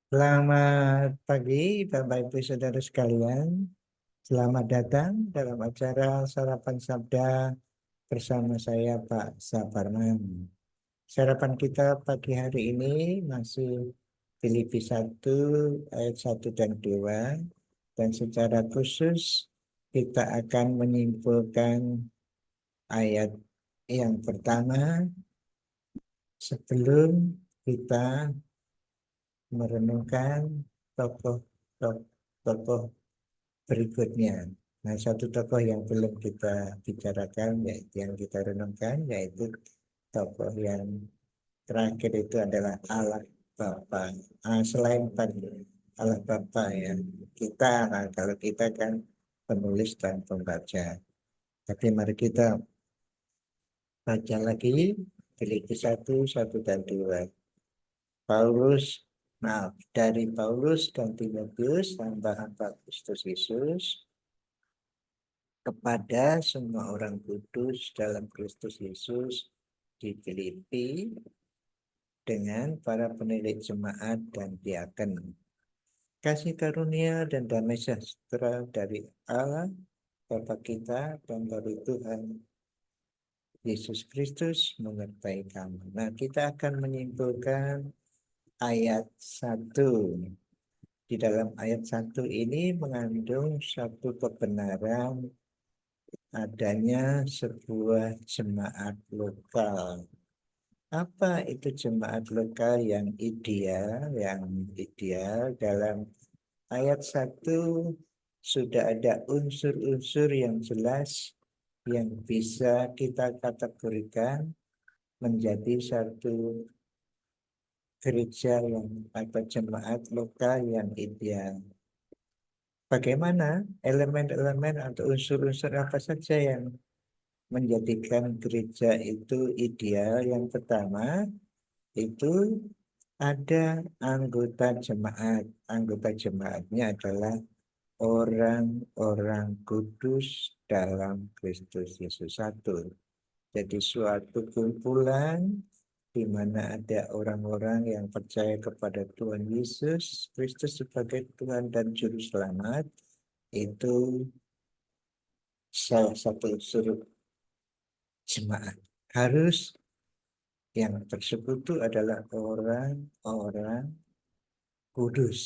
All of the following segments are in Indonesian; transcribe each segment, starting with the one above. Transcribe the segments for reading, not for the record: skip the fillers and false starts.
Selamat pagi, Bapak Ibu Saudara sekalian. Selamat datang dalam acara Sarapan Sabda bersama saya, Pak Saparman. Sarapan kita pagi hari ini masih Filipi 1 ayat 1 dan 2. Dan secara khusus kita akan menyimpulkan ayat yang pertama sebelum kita merenungkan tokoh berikutnya. Nah, satu tokoh yang belum kita bicarakan, yaitu yang kita renungkan, yaitu tokoh yang terakhir itu adalah Allah Bapa. Selain Allah Bapa ya, kita, nah, kalau kita kan penulis dan pembaca. Tapi mari kita baca lagi Filipi 1 dan 2. Paulus, maaf, dari Paulus dan Timotius, hamba-hamba Kristus Yesus, kepada semua orang kudus dalam Kristus Yesus di Filipi, dengan para penilik jemaat dan diaken. Kasih karunia dan damai sejahtera dari Allah Bapa kita dan dari Tuhan Yesus Kristus menyertai kamu. Nah, kita akan menyimpulkan ayat 1. Di dalam ayat 1 ini mengandung satu kebenaran adanya sebuah jemaat lokal. Apa itu jemaat lokal yang ideal? Yang ideal dalam ayat 1 sudah ada unsur-unsur yang jelas yang bisa kita kategorikan menjadi satu gereja yang atau jemaat lokal yang ideal. Bagaimana elemen-elemen atau unsur-unsur apa saja yang menjadikan gereja itu ideal? Yang pertama itu ada anggota jemaat. Anggota jemaatnya adalah orang-orang kudus dalam Kristus Yesus satu. Jadi suatu kumpulan di mana ada orang-orang yang percaya kepada Tuhan Yesus Kristus sebagai Tuhan dan Juru Selamat, itu salah satu unsur jemaat. Harus yang tersekutu adalah orang-orang kudus,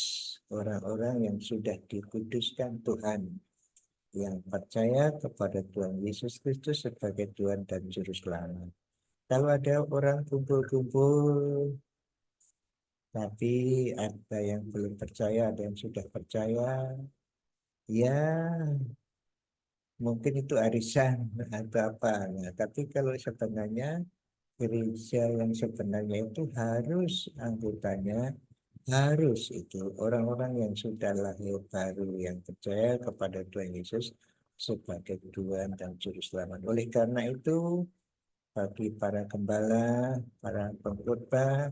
orang-orang yang sudah dikuduskan Tuhan, yang percaya kepada Tuhan Yesus Kristus sebagai Tuhan dan Juru Selamat. Kalau ada orang kumpul-kumpul, tapi ada yang belum percaya, ada yang sudah percaya, ya mungkin itu arisan atau apa. Nah, tapi kalau sebenarnya gereja yang sebenarnya itu harus anggotanya harus itu orang-orang yang sudah lahir baru yang percaya kepada Tuhan Yesus sebagai Tuhan dan Juru Selamat. Oleh karena itu, bagi para gembala, para pengkhotbah,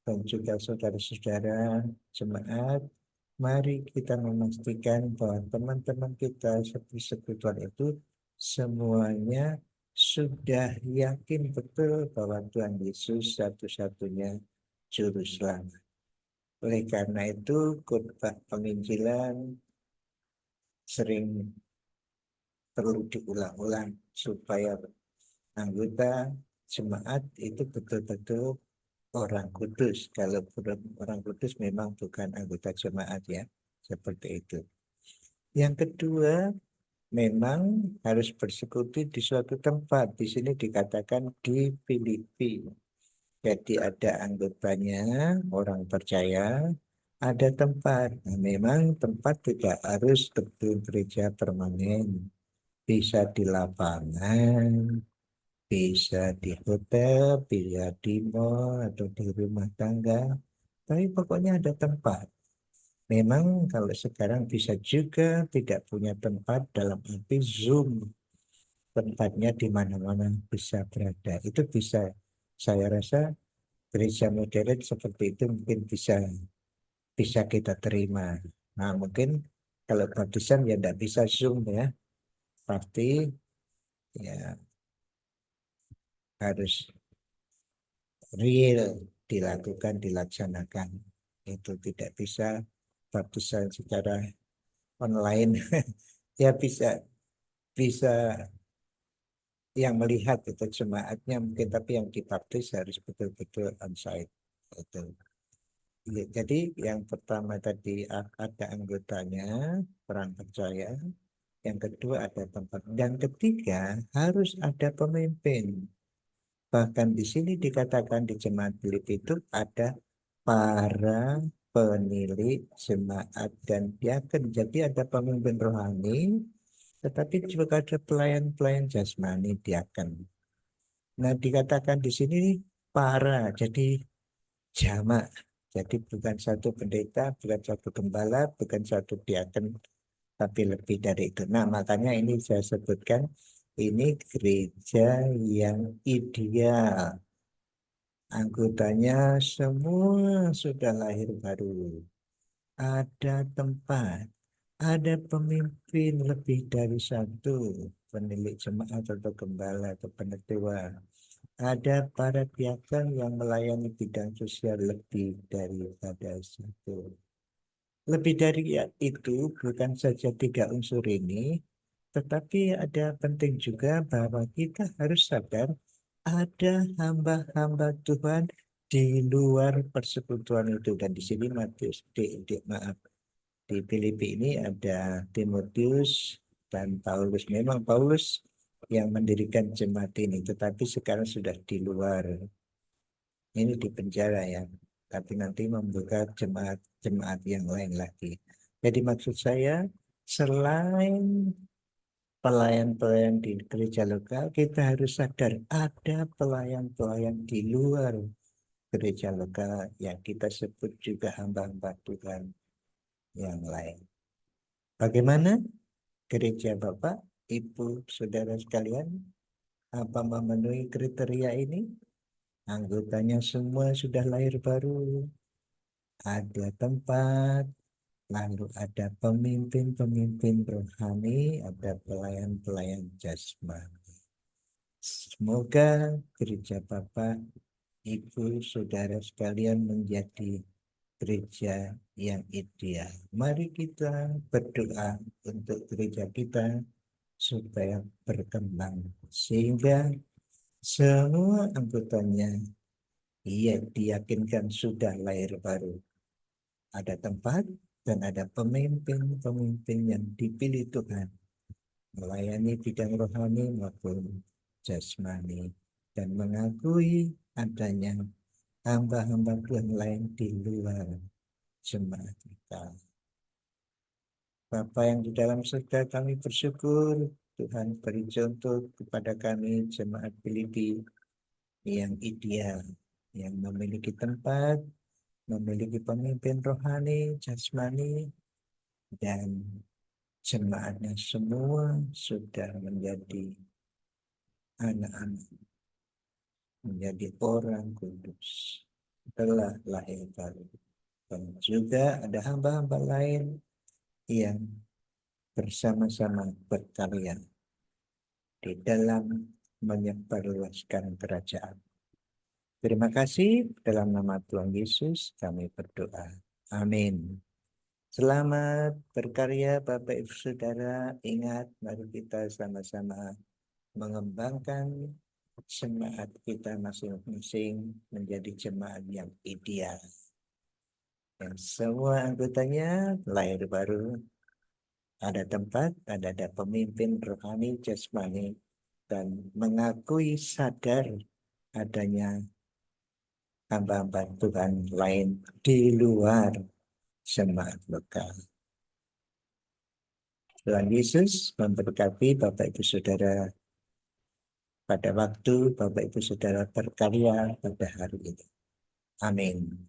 dan juga saudara-saudara jemaat, mari kita memastikan bahwa teman-teman kita persekutuan itu semuanya sudah yakin betul bahwa Tuhan Yesus satu-satunya Juru Selamat. Oleh karena itu, khotbah penginjilan sering perlu diulang-ulang supaya anggota jemaat itu betul-betul orang kudus. Kalau orang kudus memang bukan anggota jemaat ya, seperti itu. Yang kedua, memang harus bersekutu di suatu tempat. Di sini dikatakan di Filipi. Jadi ada anggotanya, orang percaya, ada tempat. Nah, memang tempat tidak harus gedung gereja permanen. Bisa di lapangan, bisa di hotel, bisa di mall, atau di rumah tangga. Tapi pokoknya ada tempat. Memang kalau sekarang bisa juga tidak punya tempat dalam arti Zoom. Tempatnya di mana-mana bisa berada. Itu bisa. Saya rasa gereja modern seperti itu mungkin bisa bisa kita terima. Nah, mungkin kalau baptisan ya tidak bisa Zoom ya. Pasti ya harus real dilakukan, dilaksanakan. itu tidak bisa baptisan secara online. Ya bisa bisa yang melihat itu jemaatnya mungkin, tapi yang dibaptis harus betul-betul onsite itu. Ya, jadi yang pertama tadi ada anggotanya, orang percaya. Yang kedua ada tempat. Dan ketiga harus ada pemimpin. Bahkan di sini dikatakan di jemaat Filipi itu ada para penilik jemaat dan diaken. Jadi ada pemimpin rohani, tetapi juga ada pelayan-pelayan jasmani diaken. Nah, dikatakan di sini para, jadi jamak. Jadi bukan satu pendeta, bukan satu gembala, bukan satu diaken, tapi lebih dari itu. Nah, makanya ini saya sebutkan, ini gereja yang ideal. Anggotanya semua sudah lahir baru. Ada tempat, ada pemimpin lebih dari satu, penilik jemaat atau gembala atau penetua. Ada para diaken yang melayani bidang sosial lebih daripada satu. Lebih dari itu, bukan saja tiga unsur ini, tetapi ada penting juga bahwa kita harus sadar ada hamba-hamba Tuhan di luar persekutuan itu. Dan di sini Matius, maaf, di Filipi ini ada Timotius dan Paulus. Memang Paulus yang mendirikan jemaat ini, tetapi sekarang sudah di luar. Ini di penjara ya, tapi nanti membuka jemaat yang lain lagi. Jadi maksud saya, selain pelayan-pelayan di gereja lokal, kita harus sadar ada pelayan-pelayan di luar gereja lokal yang kita sebut juga hamba-hamba Tuhan yang lain. Bagaimana gereja Bapak, Ibu, Saudara sekalian, apa memenuhi kriteria ini? Anggotanya semua sudah lahir baru, ada tempat, lalu ada pemimpin-pemimpin rohani, ada pelayan-pelayan jasmani. Semoga gereja Bapak, Ibu, Saudara sekalian menjadi gereja yang ideal. Mari kita berdoa untuk gereja kita supaya berkembang, sehingga semua anggotanya diyakinkan sudah lahir baru. Ada tempat dan ada pemimpin-pemimpin yang dipilih Tuhan melayani bidang rohani maupun jasmani dan mengakui adanya hamba-hamba Tuhan lain di luar jemaat kita. Bapa yang di dalam surga, kami bersyukur Tuhan beri contoh kepada kami jemaat Filipi yang ideal, yang memiliki tempat, memiliki pemimpin rohani, jasmani, dan jemaatnya semua sudah menjadi anak-anak, menjadi orang kudus, telah lahir baru. Dan juga ada hamba-hamba lain yang bersama-sama berkarya di dalam menyebarluaskan kerajaan. Terima kasih, dalam nama Tuhan Yesus kami berdoa. Amin. Selamat berkarya Bapak Ibu Saudara. Ingat, mari kita sama-sama mengembangkan jemaat kita masing-masing menjadi jemaat yang ideal. Yang semua anggotanya lahir baru, ada tempat, ada pemimpin rohani, jasmani, dan mengakui sadar adanya hamba-hamba Tuhan lain di luar jemaat lokal. Tuhan Yesus memberkati Bapak Ibu Saudara pada waktu Bapak Ibu Saudara berkarya pada hari ini. Amin.